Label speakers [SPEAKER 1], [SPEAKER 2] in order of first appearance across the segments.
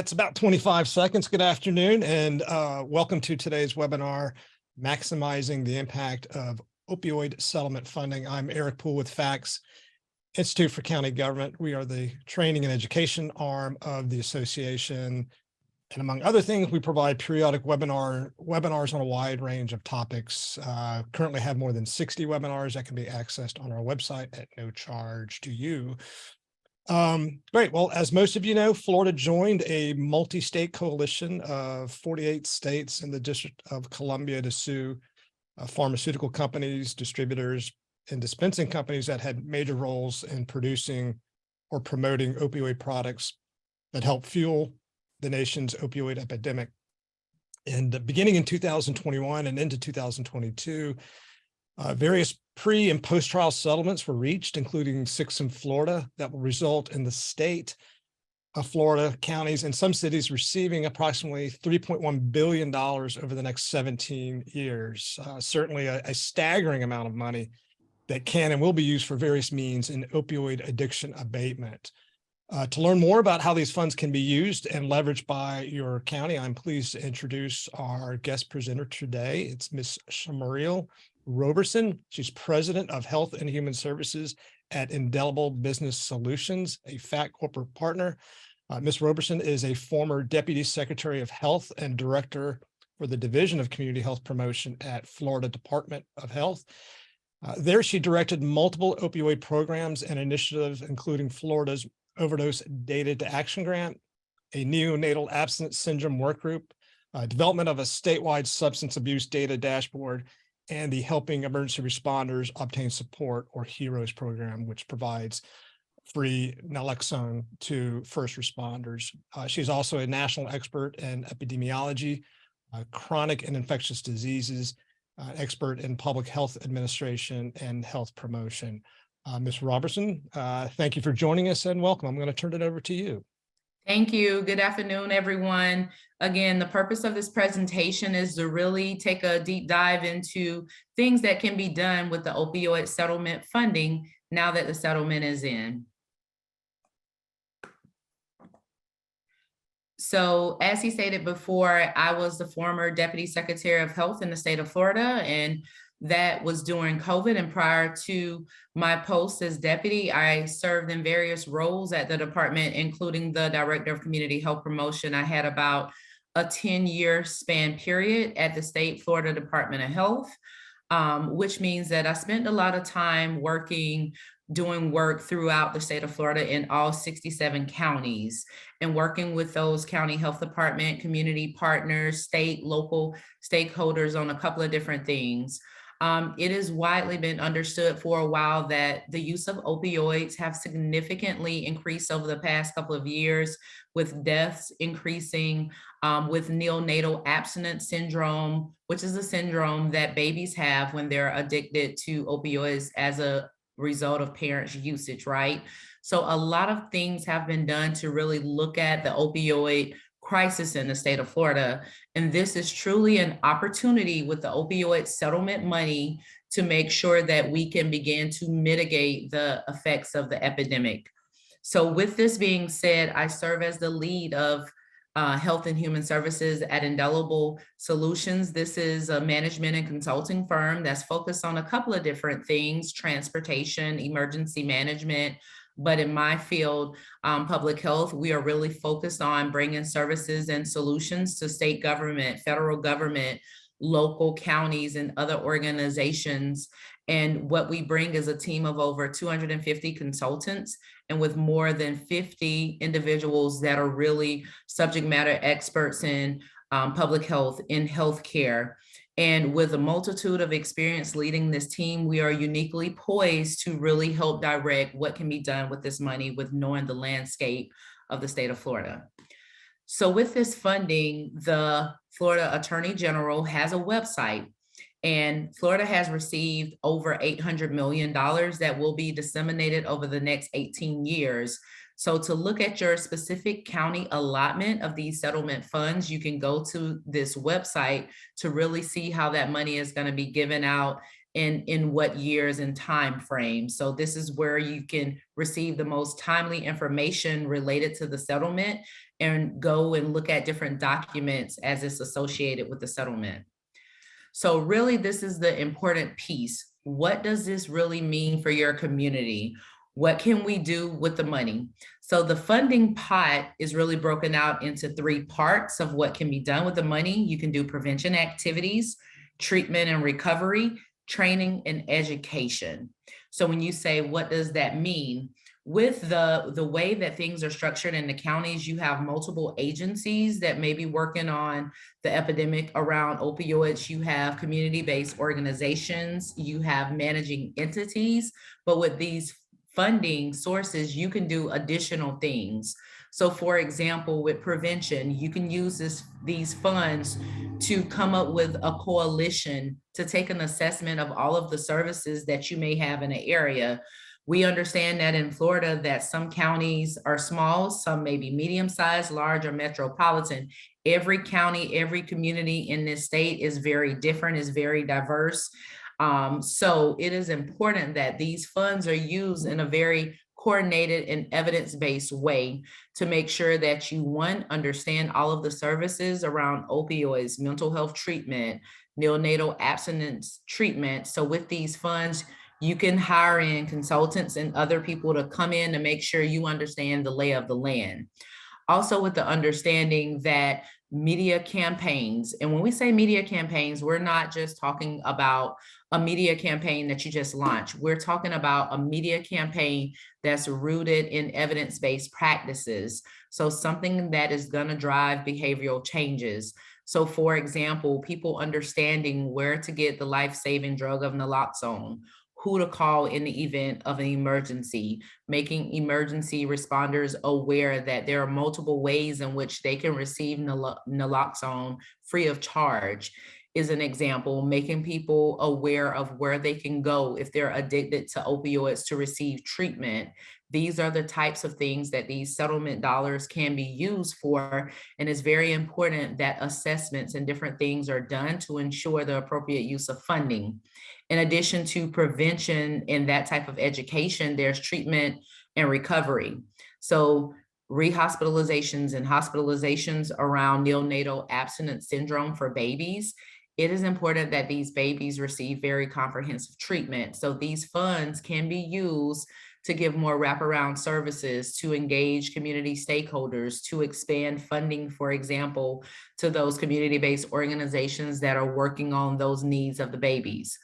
[SPEAKER 1] That's about 25 seconds. Good afternoon, and welcome to today's webinar, Maximizing the Impact of Opioid Settlement Funding. I'm Eric Poole with FACTS, Institute for County Government. We are the training and education arm of the association. And among other things, we provide periodic webinars on a wide range of topics. Currently have more than 60 webinars that can be accessed on our website at no charge to you. Great. Well, as most of you know, Florida joined a multi-state coalition of 48 states in the District of Columbia to sue pharmaceutical companies, distributors, and dispensing companies that had major roles in producing or promoting opioid products that help fuel the nation's opioid epidemic. And beginning in 2021 and into 2022, various pre- and post-trial settlements were reached, including 6 in Florida, that will result in the state of Florida, counties, and some cities receiving approximately $3.1 billion over the next 17 years. Certainly a staggering amount of money that can and will be used for various means in opioid addiction abatement. To learn more about how these funds can be used and leveraged by your county, I'm pleased to introduce our guest presenter today. It's Ms. Shamariel Roberson. She's president of Health and Human Services at Indelible Business Solutions, a FACT corporate partner. Ms. Roberson is a former Deputy Secretary of Health and Director for the Division of Community Health Promotion at Florida Department of Health. There, she directed multiple opioid programs and initiatives, including Florida's Overdose Data to Action Grant, a neonatal abstinence syndrome work group, development of a statewide substance abuse data dashboard, and the Helping Emergency Responders Obtain Support, or HEROES program, which provides free naloxone to first responders. She's also a national expert in epidemiology, chronic and infectious diseases, expert in public health administration and health promotion. Ms. Roberson, thank you for joining us and welcome. I'm going to turn it over to you.
[SPEAKER 2] Thank you. Good afternoon, everyone. Again, the purpose of this presentation is to really take a deep dive into things that can be done with the opioid settlement funding now that the settlement is in. So as he stated before, I was the former Deputy Secretary of Health in the state of Florida, and that was during COVID. And prior to my post as deputy, I served in various roles at the department, including the Director of Community Health Promotion. I had about a 10-year span period at the state Florida Department of Health, which means that I spent a lot of time doing work throughout the state of Florida in all 67 counties and working with those county health department, community partners, state, local stakeholders on a couple of different things. It has widely been understood for a while that the use of opioids have significantly increased over the past couple of years, with deaths increasing, with neonatal abstinence syndrome, which is a syndrome that babies have when they're addicted to opioids as a result of parents' usage, right? So a lot of things have been done to really look at the opioid crisis in the state of Florida. And this is truly an opportunity with the opioid settlement money to make sure that we can begin to mitigate the effects of the epidemic. So with this being said, I serve as the lead of Health and Human Services at Indelible Solutions. This is a management and consulting firm that's focused on a couple of different things: transportation, emergency management. But in my field, public health, we are really focused on bringing services and solutions to state government, federal government, local counties, and other organizations. And what we bring is a team of over 250 consultants, and with more than 50 individuals that are really subject matter experts in public health, in healthcare. And with a multitude of experience leading this team, we are uniquely poised to really help direct what can be done with this money, with knowing the landscape of the state of Florida. So with this funding, the Florida Attorney General has a website, and Florida has received over $800 million that will be disseminated over the next 18 years. So to look at your specific county allotment of these settlement funds, you can go to this website to really see how that money is going to be given out in what years and time frames. So this is where you can receive the most timely information related to the settlement and go and look at different documents as it's associated with the settlement. So really, this is the important piece. What does this really mean for your community? What can we do with the money? So the funding pot is really broken out into 3 parts of what can be done with the money. You can do prevention activities, treatment and recovery, training and education. So when you say, what does that mean? With the way that things are structured in the counties, you have multiple agencies that may be working on the epidemic around opioids. You have community-based organizations, you have managing entities, but with these funding sources, you can do additional things. So for example, with prevention, you can use these funds to come up with a coalition to take an assessment of all of the services that you may have in an area. We understand that in Florida that some counties are small, some may be medium-sized, large, or metropolitan. Every county, every community in this state is very different, is very diverse. So it is important that these funds are used in a very coordinated and evidence-based way to make sure that you, one, understand all of the services around opioids, mental health treatment, neonatal abstinence treatment. So with these funds, you can hire in consultants and other people to come in to make sure you understand the lay of the land. Also with the understanding that media campaigns, and when we say media campaigns, we're not just talking about a media campaign that you just launch. We're talking about a media campaign that's rooted in evidence-based practices. So something that is going to drive behavioral changes. So for example, people understanding where to get the life-saving drug of naloxone, who to call in the event of an emergency, making emergency responders aware that there are multiple ways in which they can receive naloxone free of charge is an example, making people aware of where they can go if they're addicted to opioids to receive treatment. These are the types of things that these settlement dollars can be used for. And it's very important that assessments and different things are done to ensure the appropriate use of funding. In addition to prevention and that type of education, there's treatment and recovery. So rehospitalizations and hospitalizations around neonatal abstinence syndrome for babies, it is important that these babies receive very comprehensive treatment. So these funds can be used to give more wraparound services, to engage community stakeholders, to expand funding, for example, to those community-based organizations that are working on those needs of the babies.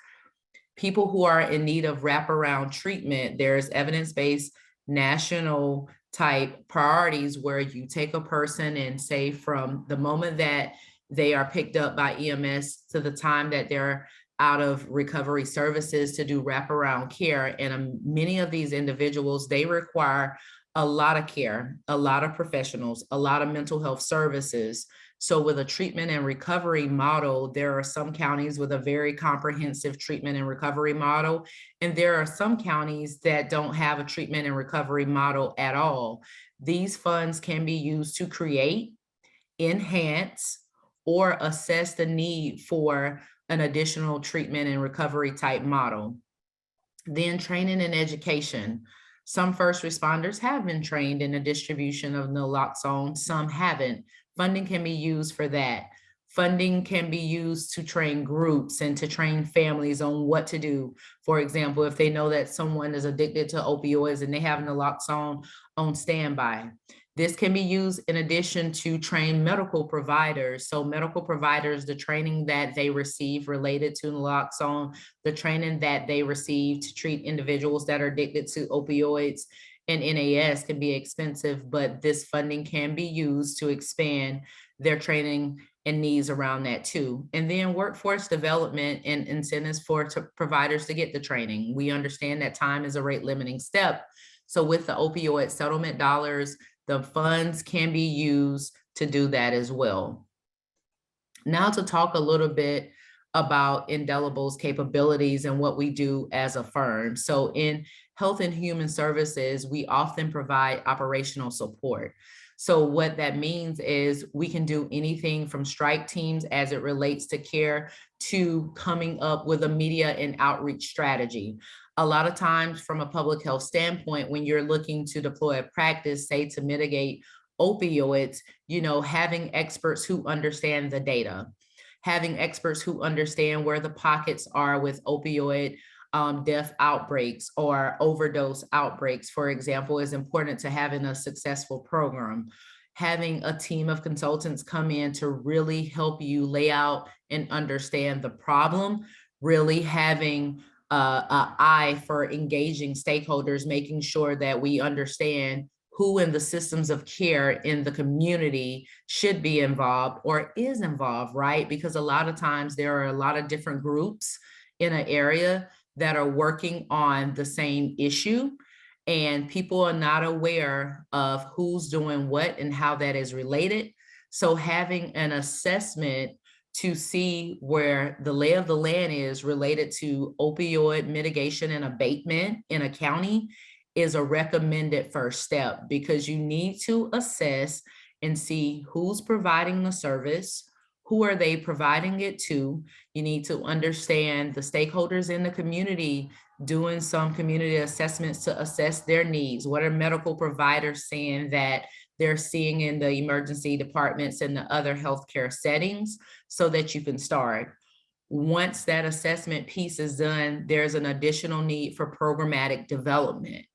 [SPEAKER 2] People who are in need of wraparound treatment, there's evidence-based national type priorities where you take a person and say from the moment that they are picked up by EMS to the time that they're out of recovery services to do wraparound care. And many of these individuals, they require a lot of care, a lot of professionals, a lot of mental health services. So with a treatment and recovery model, there are some counties with a very comprehensive treatment and recovery model. And there are some counties that don't have a treatment and recovery model at all. These funds can be used to create, enhance, or assess the need for an additional treatment and recovery type model. Then training and education. Some first responders have been trained in the distribution of naloxone, some haven't. Funding can be used for that. Funding can be used to train groups and to train families on what to do. For example, if they know that someone is addicted to opioids and they have naloxone on standby. This can be used in addition to train medical providers. So medical providers, the training that they receive related to naloxone, the training that they receive to treat individuals that are addicted to opioids and NAS can be expensive, but this funding can be used to expand their training and needs around that too. And then workforce development and incentives for providers to get the training. We understand that time is a rate limiting step. So with the opioid settlement dollars, the funds can be used to do that as well. Now to talk a little bit about Indelible's capabilities and what we do as a firm. So in Health and Human Services, we often provide operational support. So what that means is we can do anything from strike teams as it relates to care to coming up with a media and outreach strategy. A lot of times from a public health standpoint, when you're looking to deploy a practice, say to mitigate opioids, having experts who understand the data, having experts who understand where the pockets are with opioid death outbreaks or overdose outbreaks, for example, is important to having a successful program. Having a team of consultants come in to really help you lay out and understand the problem, really having an eye for engaging stakeholders, making sure that we understand who in the systems of care in the community should be involved or is involved, right? Because a lot of times there are a lot of different groups in an area that are working on the same issue, and people are not aware of who's doing what and how that is related. So having an assessment to see where the lay of the land is related to opioid mitigation and abatement in a county is a recommended first step, because you need to assess and see who's providing the service, who are they providing it to. You need to understand the stakeholders in the community, doing some community assessments to assess their needs. What are medical providers saying that they're seeing in the emergency departments and the other healthcare settings, so that you can start. Once that assessment piece is done, there's an additional need for programmatic development.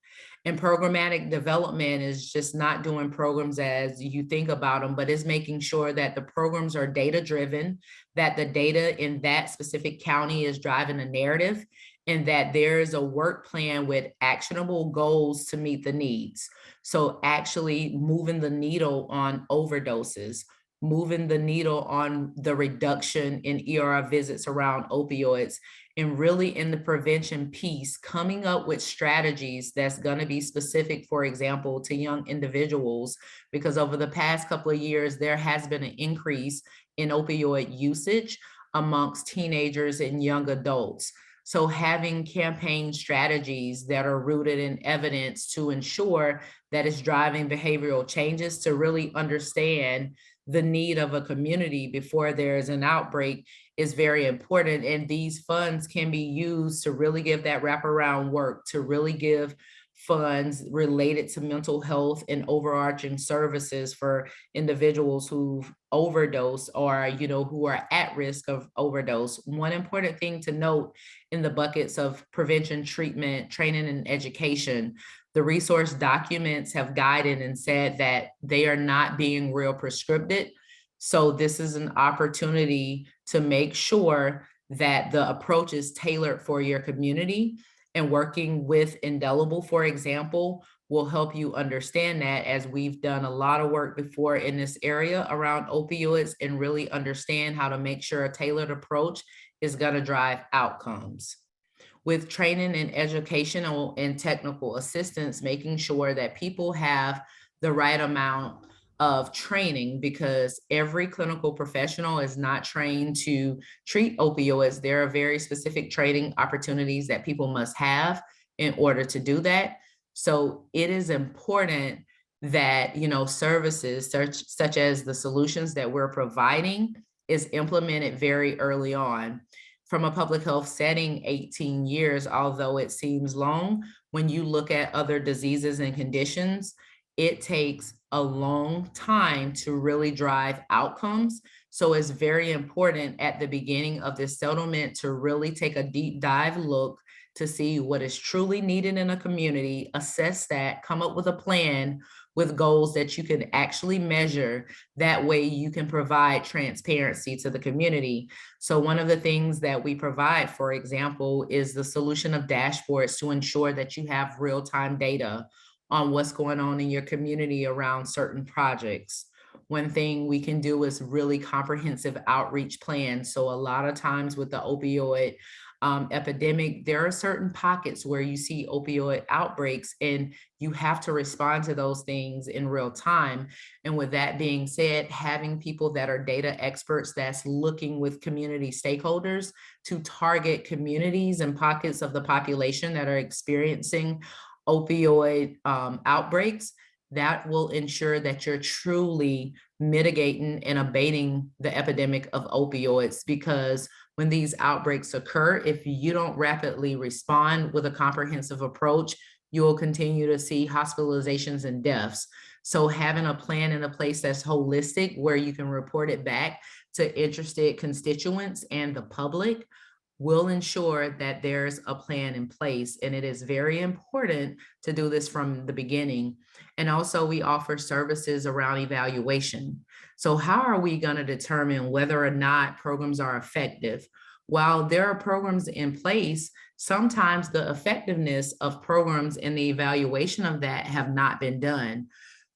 [SPEAKER 2] And programmatic development is just not doing programs as you think about them, but is making sure that the programs are data driven, that the data in that specific county is driving a narrative, and that there is a work plan with actionable goals to meet the needs. So actually moving the needle on overdoses, moving the needle on the reduction in ER visits around opioids, and really in the prevention piece, coming up with strategies that's going to be specific, for example, to young individuals, because over the past couple of years, there has been an increase in opioid usage amongst teenagers and young adults. So having campaign strategies that are rooted in evidence to ensure that it's driving behavioral changes, to really understand the need of a community before there's an outbreak, is very important. And these funds can be used to really give that wraparound work, to really give funds related to mental health and overarching services for individuals who've overdosed or, who are at risk of overdose. One important thing to note in the buckets of prevention, treatment, training, and education, the resource documents have guided and said that they are not being real prescripted. So this is an opportunity to make sure that the approach is tailored for your community. And working with Indelible, for example, will help you understand that, as we've done a lot of work before in this area around opioids, and really understand how to make sure a tailored approach is going to drive outcomes. With training and educational and technical assistance, making sure that people have the right amount of training, because every clinical professional is not trained to treat opioids. There are very specific training opportunities that people must have in order to do that. So it is important that, services such as the solutions that we're providing is implemented very early on. From a public health setting, 18 years, although it seems long, when you look at other diseases and conditions, it takes a long time to really drive outcomes. So it's very important at the beginning of this settlement to really take a deep dive look to see what is truly needed in a community, assess that, come up with a plan with goals that you can actually measure. That way you can provide transparency to the community. So one of the things that we provide, for example, is the solution of dashboards to ensure that you have real-time data on what's going on in your community around certain projects. One thing we can do is really comprehensive outreach plans. So a lot of times with the opioid epidemic, there are certain pockets where you see opioid outbreaks, and you have to respond to those things in real time. And with that being said, having people that are data experts that's looking with community stakeholders to target communities and pockets of the population that are experiencing opioid outbreaks, that will ensure that you're truly mitigating and abating the epidemic of opioids. Because when these outbreaks occur, if you don't rapidly respond with a comprehensive approach, you will continue to see hospitalizations and deaths. So having a plan in a place that's holistic, where you can report it back to interested constituents and the public, will ensure that there's a plan in place. And it is very important to do this from the beginning. And also, we offer services around evaluation. So how are we going to determine whether or not programs are effective? While there are programs in place, sometimes the effectiveness of programs and the evaluation of that have not been done.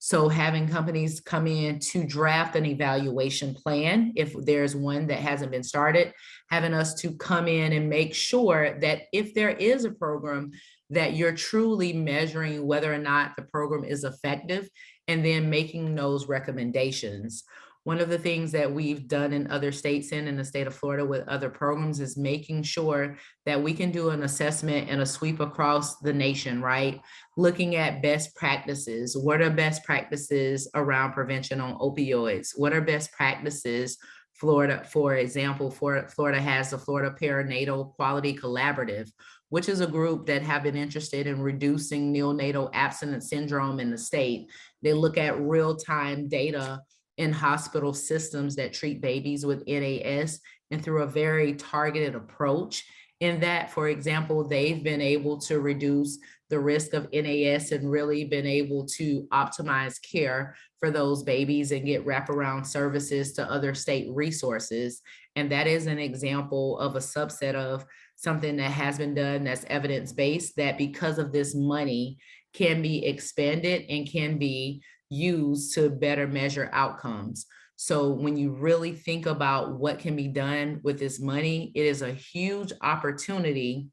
[SPEAKER 2] So having companies come in to draft an evaluation plan, if there's one that hasn't been started, having us to come in and make sure that if there is a program, that you're truly measuring whether or not the program is effective, and then making those recommendations. One of the things that we've done in other states and in the state of Florida with other programs is making sure that we can do an assessment and a sweep across the nation, right? Looking at best practices. What are best practices around prevention on opioids? What are best practices? Florida, for example, Florida has the Florida Perinatal Quality Collaborative, which is a group that have been interested in reducing neonatal abstinence syndrome in the state. They look at real-time data in hospital systems that treat babies with NAS, and through a very targeted approach. In that, for example, they've been able to reduce the risk of NAS and really been able to optimize care for those babies and get wraparound services to other state resources. And that is an example of a subset of something that has been done that's evidence-based, that because of this money can be expanded and can be used to better measure outcomes. So when you really think about what can be done with this money, it is a huge opportunity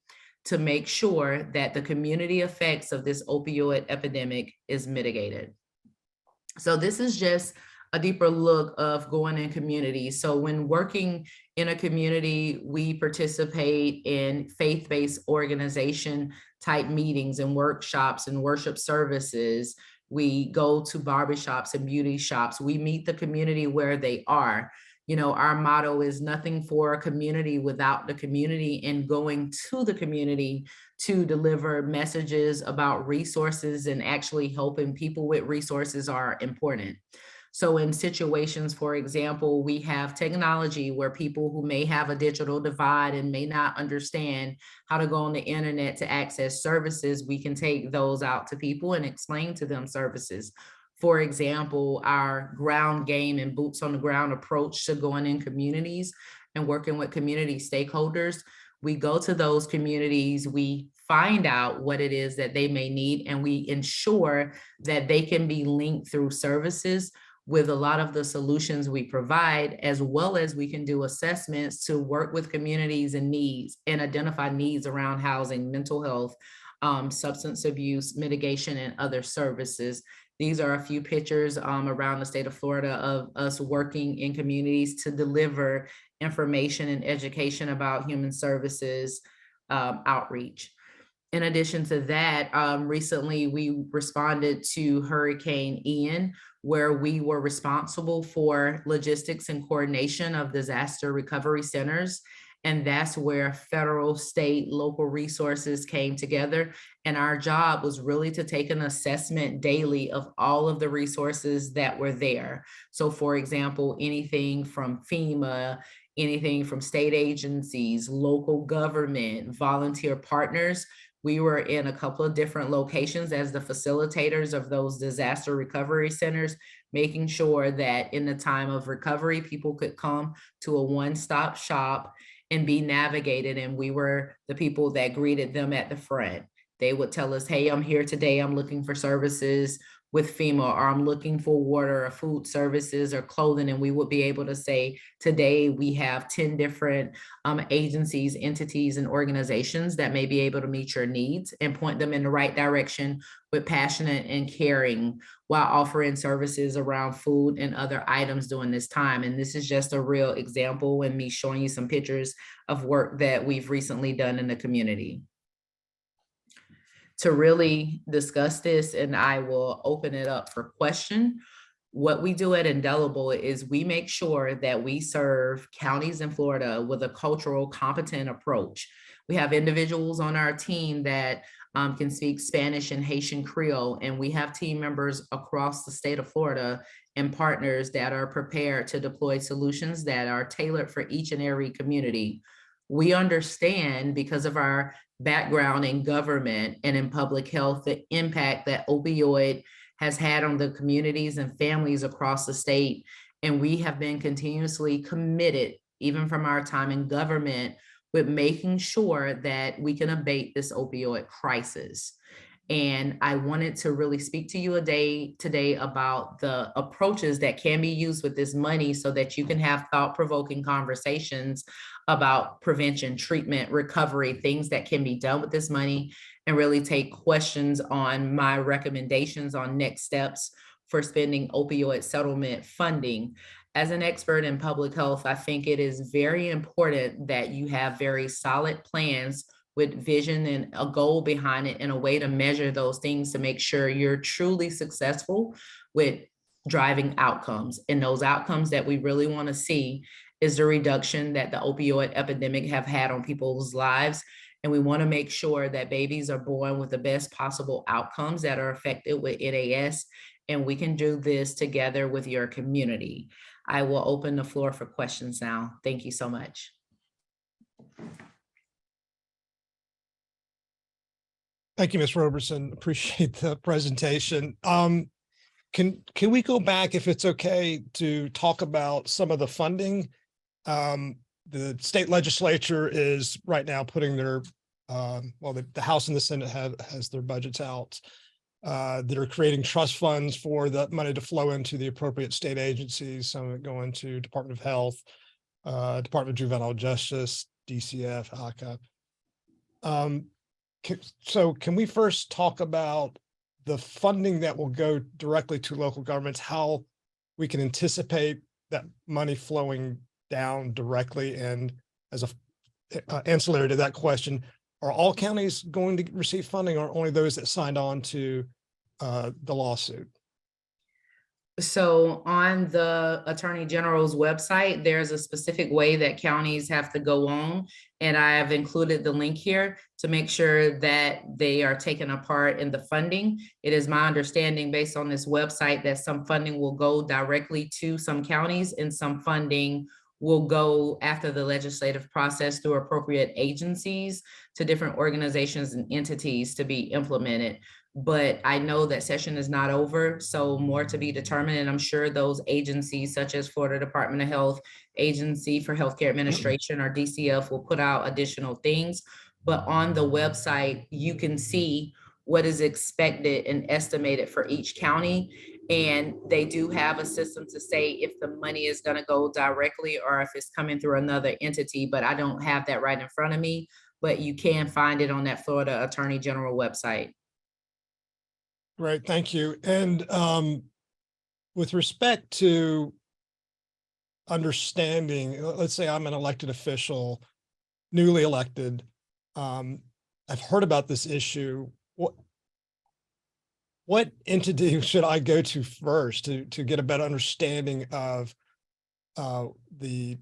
[SPEAKER 2] to make sure that the community effects of this opioid epidemic is mitigated. So this is just a deeper look of going in communities. So when working in a community, we participate in faith-based organization type meetings and workshops and worship services. We go to barbershops and beauty shops. We meet the community where they are. You know, our motto is nothing for a community without the community, and going to the community to deliver messages about resources and actually helping people with resources are important. So in situations, for example, we have technology where people who may have a digital divide and may not understand how to go on the internet to access services, we can take those out to people and explain to them services. For example, our ground game and boots on the ground approach to going in communities and working with community stakeholders. We go to those communities, we find out what it is that they may need, and we ensure that they can be linked through services with a lot of the solutions we provide, as well as we can do assessments to work with communities and needs and identify needs around housing, mental health, substance abuse mitigation, and other services. These are a few pictures around the state of Florida of us working in communities to deliver information and education about human services outreach. In addition to that, recently we responded to Hurricane Ian, where we were responsible for logistics and coordination of disaster recovery centers. And that's where federal, state, local resources came together. And our job was really to take an assessment daily of all of the resources that were there. So for example, anything from FEMA, anything from state agencies, local government, volunteer partners. We were in a couple of different locations as the facilitators of those disaster recovery centers, making sure that in the time of recovery, people could come to a one-stop shop and be navigated. And we were the people that greeted them at the front. They would tell us, hey, I'm here today, I'm looking for services with FEMA, or I'm looking for water or food services or clothing. And we would be able to say, today we have 10 different agencies, entities, and organizations that may be able to meet your needs, and point them in the right direction with passionate and caring, while offering services around food and other items during this time. And this is just a real example, and me showing you some pictures of work that we've recently done in the community. to really discuss this, and I will open it up for question. What we do at Indelible is we make sure that we serve counties in Florida with a cultural competent approach. We have individuals on our team that can speak Spanish and Haitian Creole, and we have team members across the state of Florida and partners that are prepared to deploy solutions that are tailored for each and every community. We understand, because of our background in government and in public health, the impact that opioid has had on the communities and families across the state. And we have been continuously committed, even from our time in government, with making sure that we can abate this opioid crisis. And I wanted to really speak to you today about the approaches that can be used with this money so that you can have thought-provoking conversations about prevention, treatment, recovery, things that can be done with this money, and really take questions on my recommendations on next steps for spending opioid settlement funding. As an expert in public health, I think it is very important that you have very solid plans with vision and a goal behind it and a way to measure those things to make sure you're truly successful with driving outcomes. And those outcomes that we really want to see is the reduction that the opioid epidemic have had on people's lives. And we want to make sure that babies are born with the best possible outcomes that are affected with NAS. And we can do this together with your community. I will open the floor for questions now. Thank you so much.
[SPEAKER 1] Thank you, Ms. Roberson. Appreciate the presentation. Can we go back, if it's okay, to talk about some of the funding? The state legislature is right now putting their, the House and the Senate has their budgets out. They're creating trust funds for the money to flow into the appropriate state agencies. Some of it going to Department of Health, Department of Juvenile Justice, DCF, ACA. So can we first talk about the funding that will go directly to local governments, how we can anticipate that money flowing down directly? And as a ancillary to that question, are all counties going to receive funding, or only those that signed on to the lawsuit?
[SPEAKER 2] So on the Attorney General's website, there's a specific way that counties have to go on. And I have included the link here to make sure that they are taken apart in the funding. It is my understanding, based on this website, that some funding will go directly to some counties and some funding will go after the legislative process through appropriate agencies to different organizations and entities to be implemented. But I know that session is not over, so more to be determined. And I'm sure those agencies, such as Florida Department of Health, Agency for Healthcare Administration, or DCF, will put out additional things. But on the website, you can see what is expected and estimated for each county. And they do have a system to say if the money is going to go directly or if it's coming through another entity, but I don't have that right in front of me. But you can find it on that Florida Attorney General website.
[SPEAKER 1] Great, thank you. And with respect to understanding, let's say I'm an elected official, newly elected, I've heard about this issue. What entity should I go to first to get a better understanding of the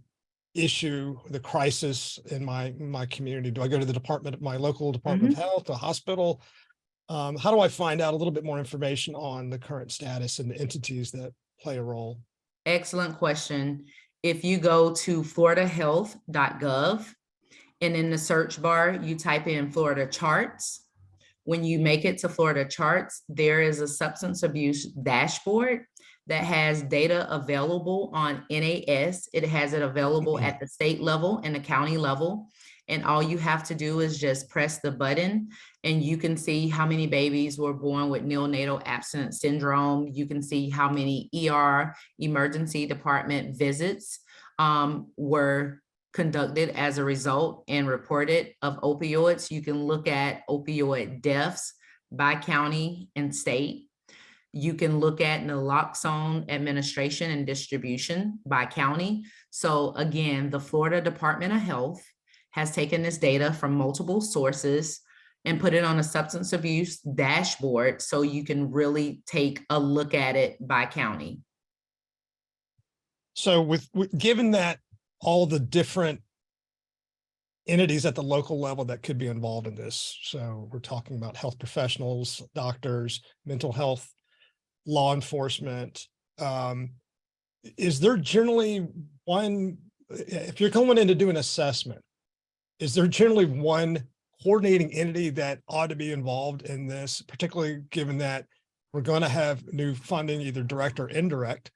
[SPEAKER 1] issue, the crisis in my community? Do I go to the department, my local Department of Health, a hospital? How do I find out a little bit more information on the current status and the entities that play a role?
[SPEAKER 2] Excellent question. If you go to floridahealth.gov and in the search bar, you type in Florida charts. When you make it to Florida charts, there is a substance abuse dashboard that has data available on NAS. It has it available at the state level and the county level. And all you have to do is just press the button and you can see how many babies were born with neonatal abstinence syndrome. You can see how many ER, emergency department visits were conducted as a result and reported of opioids. You can look at opioid deaths by county and state. You can look at naloxone administration and distribution by county. So again, the Florida Department of Health has taken this data from multiple sources and put it on a substance abuse dashboard so you can really take a look at it by county.
[SPEAKER 1] So given that all the different entities at the local level that could be involved in this, so we're talking about health professionals, doctors, mental health, law enforcement, is there generally one, if you're going in to do an assessment, is there generally one coordinating entity that ought to be involved in this, particularly given that we're going to have new funding, either direct or indirect?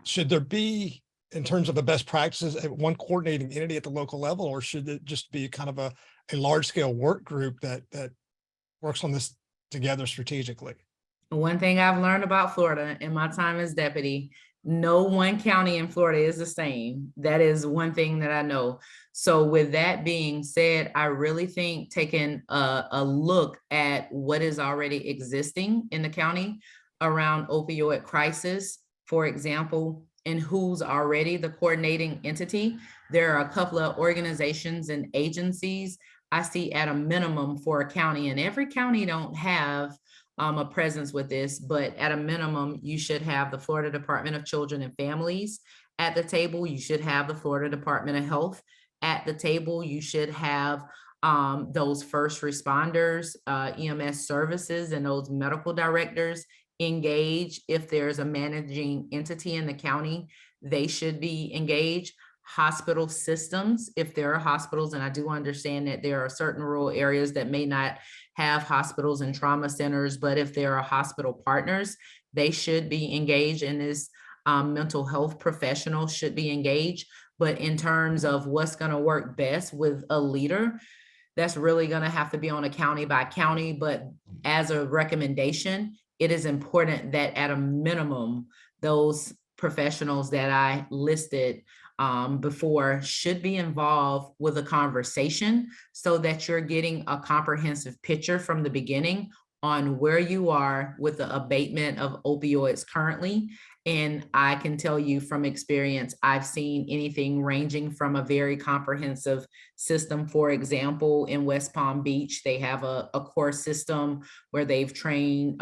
[SPEAKER 1] Should there be, in terms of the best practices, one coordinating entity at the local level, or should it just be kind of a large scale work group that works on this together strategically?
[SPEAKER 2] One thing I've learned about Florida in my time as deputy, no one county in Florida is the same. That is one thing that I know. So with that being said, I really think taking a look at what is already existing in the county around opioid crisis, for example, and who's already the coordinating entity. There are a couple of organizations and agencies I see at a minimum for a county, and every county don't have a presence with this, but at a minimum, you should have the Florida Department of Children and Families at the table. You should have the Florida Department of Health at the table. You should have those first responders, EMS services, and those medical directors engage. If there's a managing entity in the county, they should be engaged. Hospital systems, if there are hospitals, and I do understand that there are certain rural areas that may not have hospitals and trauma centers, but if there are hospital partners, they should be engaged in this. Mental health professionals should be engaged. But in terms of what's going to work best with a leader, that's really going to have to be on a county by county. But as a recommendation, it is important that at a minimum, those professionals that I listed before should be involved with a conversation so that you're getting a comprehensive picture from the beginning on where you are with the abatement of opioids currently. And I can tell you from experience, I've seen anything ranging from a very comprehensive system. For example, in West Palm Beach, they have a core system where they've trained,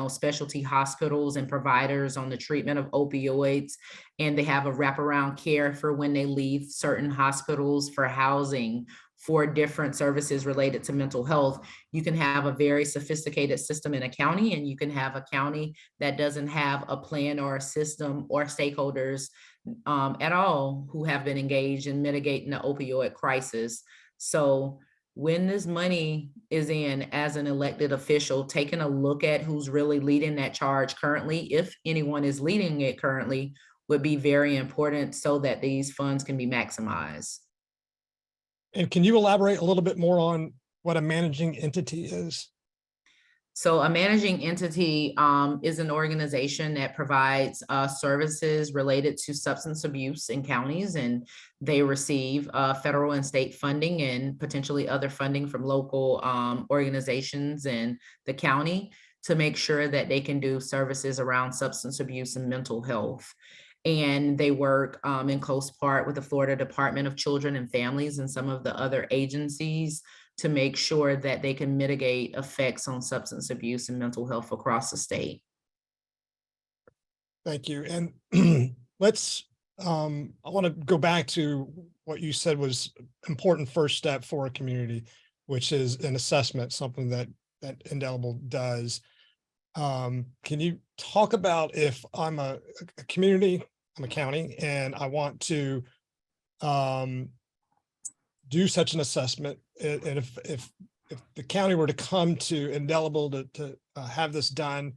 [SPEAKER 2] specialty hospitals and providers on the treatment of opioids. And they have a wraparound care for when they leave certain hospitals for housing, for different services related to mental health. You can have a very sophisticated system in a county, and you can have a county that doesn't have a plan or a system or stakeholders at all who have been engaged in mitigating the opioid crisis. So when this money is in, as an elected official, taking a look at who's really leading that charge currently, if anyone is leading it currently, would be very important so that these funds can be maximized.
[SPEAKER 1] And can you elaborate a little bit more on what a managing entity is?
[SPEAKER 2] So a managing entity is an organization that provides services related to substance abuse in counties, and they receive federal and state funding and potentially other funding from local organizations in the county to make sure that they can do services around substance abuse and mental health. And they work in close part with the Florida Department of Children and Families and some of the other agencies to make sure that they can mitigate effects on substance abuse and mental health across the state.
[SPEAKER 1] Thank you. And I want to go back to what you said was important first step for a community, which is an assessment, something that Indelible does. Can you talk about, if I'm a community, I'm a county, and I want to do such an assessment, and if the county were to come to Indelible to have this done,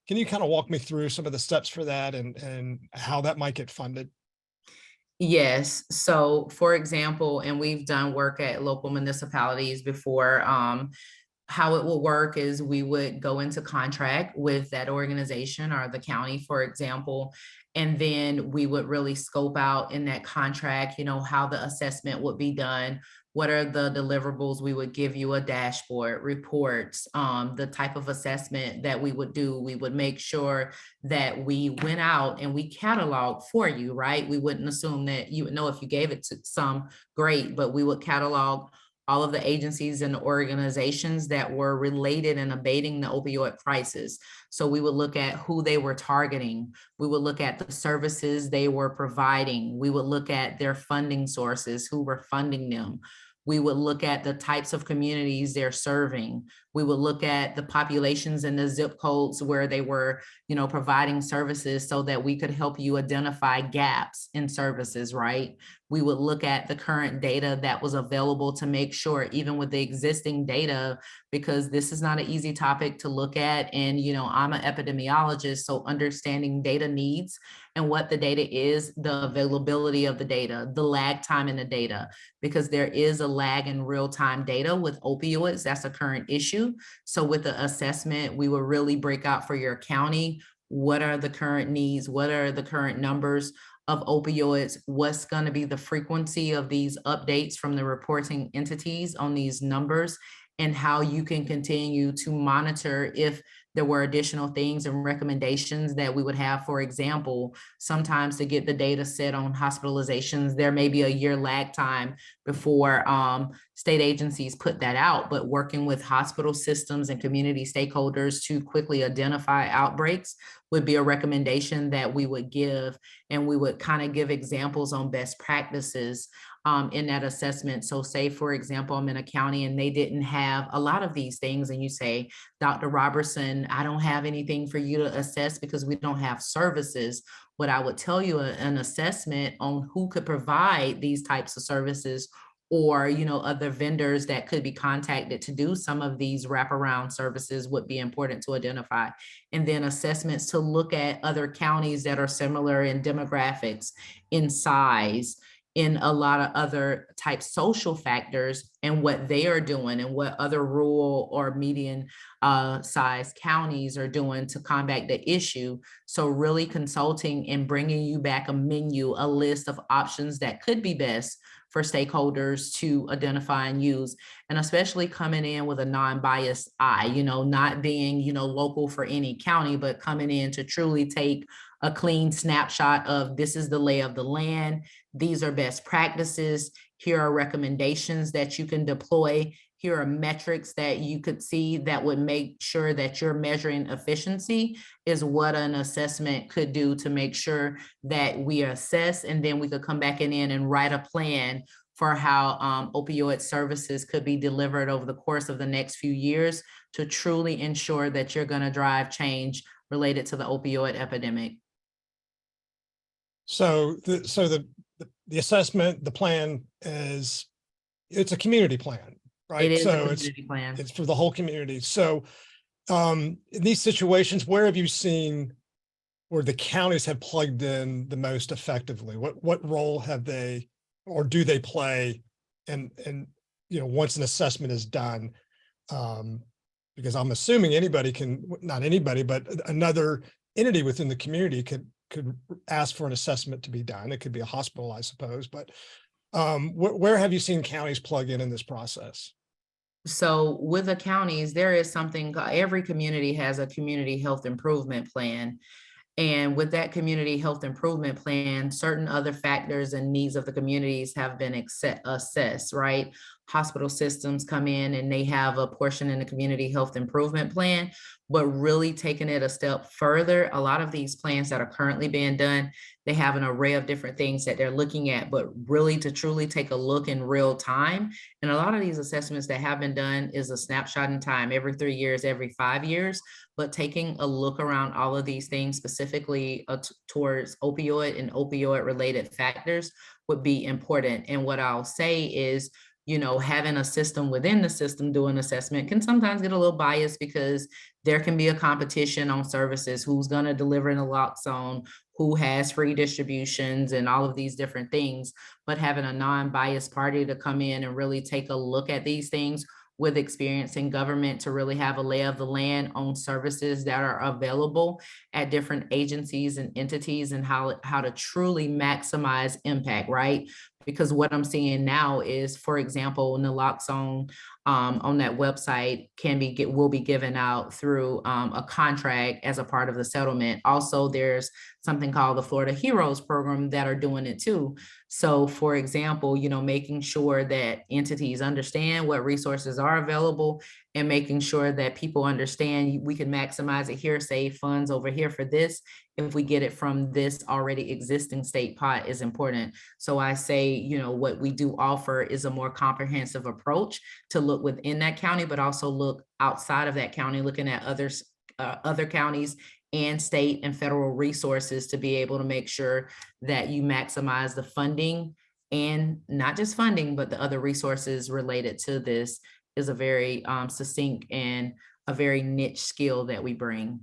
[SPEAKER 1] can you kind of walk me through some of the steps for that and how that might get funded?
[SPEAKER 2] Yes. So for example, and we've done work at local municipalities before, how it will work is we would go into contract with that organization or the county, for example, and then we would really scope out in that contract, how the assessment would be done. What are the deliverables? We would give you a dashboard, reports, the type of assessment that we would do. We would make sure that we went out and we catalog for you, right? We wouldn't assume that you would know if you gave it to some, great, but we would catalog all of the agencies and organizations that were related in abating the opioid crisis. So we would look at who they were targeting. We would look at the services they were providing. We would look at their funding sources, who were funding them. We would look at the types of communities they're serving. We would look at the populations and the zip codes where they were, providing services so that we could help you identify gaps in services, right? We would look at the current data that was available to make sure, even with the existing data, because this is not an easy topic to look at. And, I'm an epidemiologist, so understanding data needs and what the data is, the availability of the data, the lag time in the data, because there is a lag in real-time data with opioids. That's a current issue. So with the assessment, we will really break out for your county, what are the current needs, what are the current numbers of opioids, what's going to be the frequency of these updates from the reporting entities on these numbers, and how you can continue to monitor if there were additional things and recommendations that we would have. For example, sometimes to get the data set on hospitalizations, there may be a year lag time before state agencies put that out, but working with hospital systems and community stakeholders to quickly identify outbreaks would be a recommendation that we would give. And we would kind of give examples on best practices in that assessment. So say, for example, I'm in a county and they didn't have a lot of these things, and you say, Dr. Robertson, I don't have anything for you to assess because we don't have services. What I would tell you, an assessment on who could provide these types of services, or other vendors that could be contacted to do some of these wraparound services, would be important to identify. And then assessments to look at other counties that are similar in demographics, in size, in a lot of other type social factors, and what they are doing and what other rural or median size counties are doing to combat the issue. So really consulting and bringing you back a menu, a list of options that could be best for stakeholders to identify and use, and especially coming in with a non-biased eye, not being, local for any county, but coming in to truly take a clean snapshot of, this is the lay of the land. These are best practices. Here are recommendations that you can deploy. Here are metrics that you could see that would make sure that you're measuring efficiency, is what an assessment could do to make sure that we assess, and then we could come back in and write a plan for how opioid services could be delivered over the course of the next few years to truly ensure that you're going to drive change related to the opioid epidemic.
[SPEAKER 1] So the assessment, the plan it's a community plan, right?
[SPEAKER 2] It is
[SPEAKER 1] So
[SPEAKER 2] a community plan.
[SPEAKER 1] it's for the whole community. So in these situations, where have you seen where the counties have plugged in the most effectively? What role have they, or do they play? And once an assessment is done, because I'm assuming anybody can, not anybody, but another entity within the community could ask for an assessment to be done. It could be a hospital, I suppose, but where have you seen counties plug in this process?
[SPEAKER 2] So with the counties, there is something, every community has a community health improvement plan. And with that community health improvement plan, certain other factors and needs of the communities have been assessed, right? Hospital systems come in and they have a portion in the community health improvement plan, but really taking it a step further, a lot of these plans that are currently being done, they have an array of different things that they're looking at, but really to truly take a look in real time. And a lot of these assessments that have been done is a snapshot in time, every 3 years, every 5 years, but taking a look around all of these things specifically towards opioid and opioid related factors would be important. And what I'll say is, having a system within the system do an assessment can sometimes get a little biased, because there can be a competition on services, who's going to deliver in a lock zone, who has free distributions, and all of these different things. But having a non-biased party to come in and really take a look at these things with experience in government to really have a lay of the land on services that are available at different agencies and entities, and how to truly maximize impact, right? Because what I'm seeing now is, for example, naloxone on that website will be given out through a contract as a part of the settlement. Also, there's something called the Florida Heroes Program that are doing it too. So for example, making sure that entities understand what resources are available and making sure that people understand we can maximize it here, save funds over here for this. If we get it from this already existing state pot is important. So I say, what we do offer is a more comprehensive approach to look within that county, but also look outside of that county, looking at other counties and state and federal resources to be able to make sure that you maximize the funding, and not just funding, but the other resources related to this is a very succinct and a very niche skill that we bring.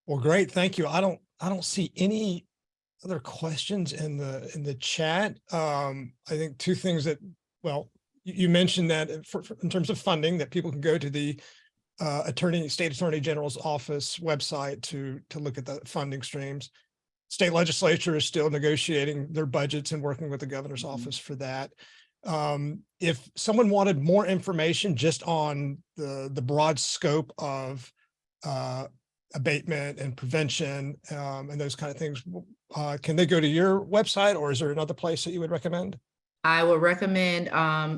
[SPEAKER 1] Well, great. Thank you. I don't see any other questions in the chat. I think two things that, well, you mentioned that in terms of funding, that people can go to the State Attorney General's office website to look at the funding streams. State legislature is still negotiating their budgets and working with the governor's office for that. If someone wanted more information just on the broad scope of abatement and prevention and those kind of things, can they go to your website, or is there another place that you would recommend?
[SPEAKER 2] I would recommend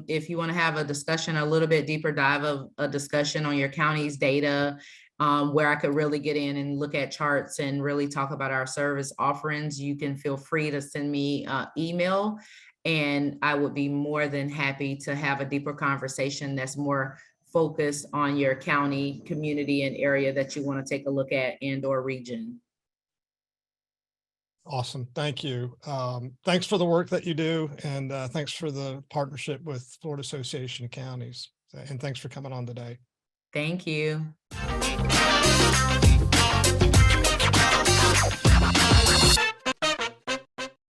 [SPEAKER 2] if you want to have a discussion, a little bit deeper dive of a discussion on your county's data, where I could really get in and look at charts and really talk about our service offerings, you can feel free to send me email, and I would be more than happy to have a deeper conversation that's more focused on your county, community, and area that you want to take a look at and/or region.
[SPEAKER 1] Awesome. Thank you. Thanks for the work that you do. And thanks for the partnership with Florida Association of Counties. And thanks for coming on today.
[SPEAKER 2] Thank you.